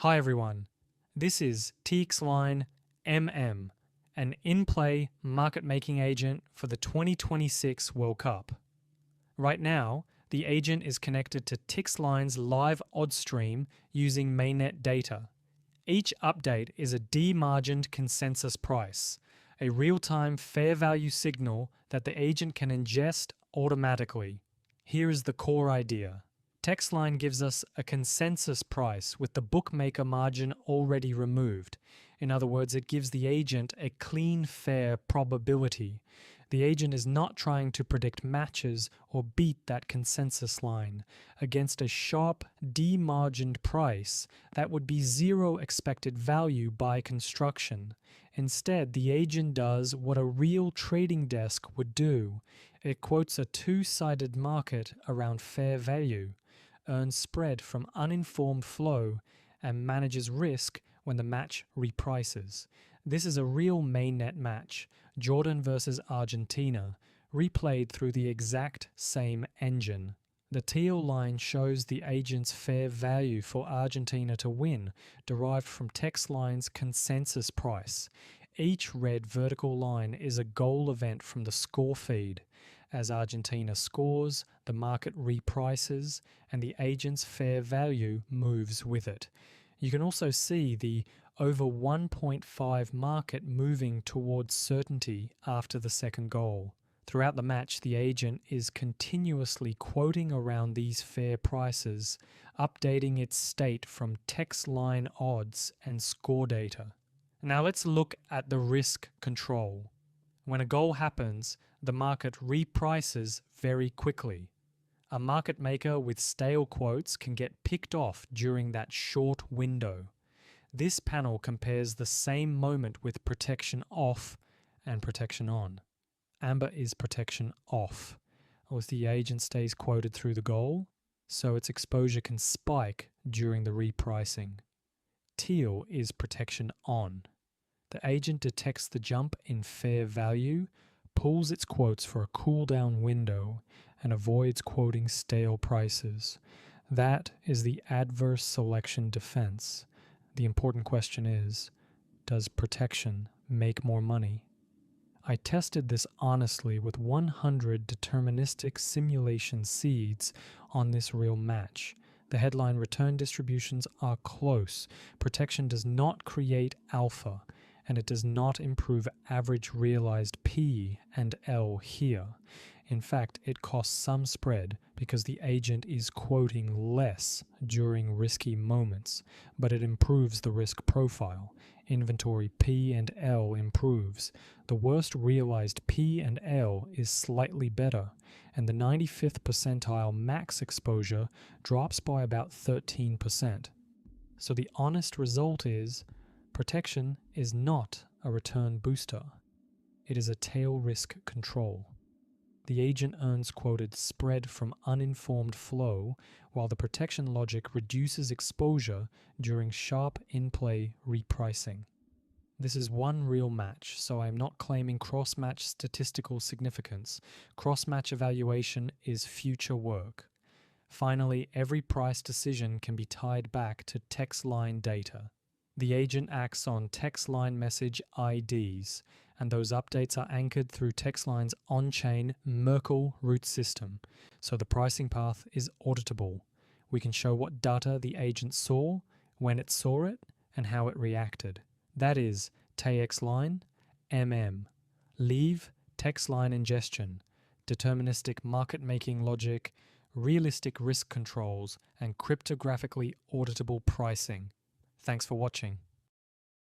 Hi everyone, this is TxlineMM, an in-play market-making agent for the 2026 World Cup. Right now, the agent is connected to TxLINE's live odds stream using mainnet data. Each update is a demargined consensus price, a real-time fair value signal that the agent can ingest automatically. Here is the core idea. TxLINE gives us a consensus price with the bookmaker margin already removed. In other words, it gives the agent a clean, fair probability. The agent is not trying to predict matches or beat that consensus line against a sharp, demargined price that would be zero expected value by construction. Instead, the agent does what a real trading desk would do. It quotes a two-sided market around fair value, earns spread from uninformed flow, and manages risk when the match reprices. This is a real mainnet match, Jordan versus Argentina, replayed through the exact same engine. The teal line shows the agent's fair value for Argentina to win, derived from TxLINE's consensus price. Each red vertical line is a goal event from the score feed. As Argentina scores, the market reprices, and the agent's fair value moves with it. You can also see the over 1.5 market moving towards certainty after the second goal. Throughout the match, the agent is continuously quoting around these fair prices, updating its state from TxLINE odds and score data. Now let's look at the risk control. When a goal happens, the market reprices very quickly. A market maker with stale quotes can get picked off during that short window. This panel compares the same moment with protection off and protection on. Amber is protection off, as the agent stays quoted through the goal, so its exposure can spike during the repricing. Teal is protection on. The agent detects the jump in fair value, pulls its quotes for a cool-down window, and avoids quoting stale prices. That is the adverse selection defense. The important question is, does protection make more money? I tested this honestly with 100 deterministic simulation seeds on this real match. The headline return distributions are close. Protection does not create alpha, and it does not improve average realized P and L here. In fact, it costs some spread because the agent is quoting less during risky moments, but it improves the risk profile. Inventory P and L improves. The worst realized P and L is slightly better, and the 95th percentile max exposure drops by about 13%. So the honest result is, protection is not a return booster. It is a tail risk control. The agent earns quoted spread from uninformed flow, while the protection logic reduces exposure during sharp in-play repricing. This is one real match, so I am not claiming cross-match statistical significance. Cross-match evaluation is future work. Finally, every price decision can be tied back to TxLINE data. The agent acts on TxLINE MessageIds, and those updates are anchored through TxLINE's on-chain Merkle root system, so the pricing path is auditable. We can show what data the agent saw, when it saw it, and how it reacted. That is TxlineMM. Leave TxLINE ingestion, deterministic market-making logic, realistic risk controls, and cryptographically auditable pricing. Thanks for watching.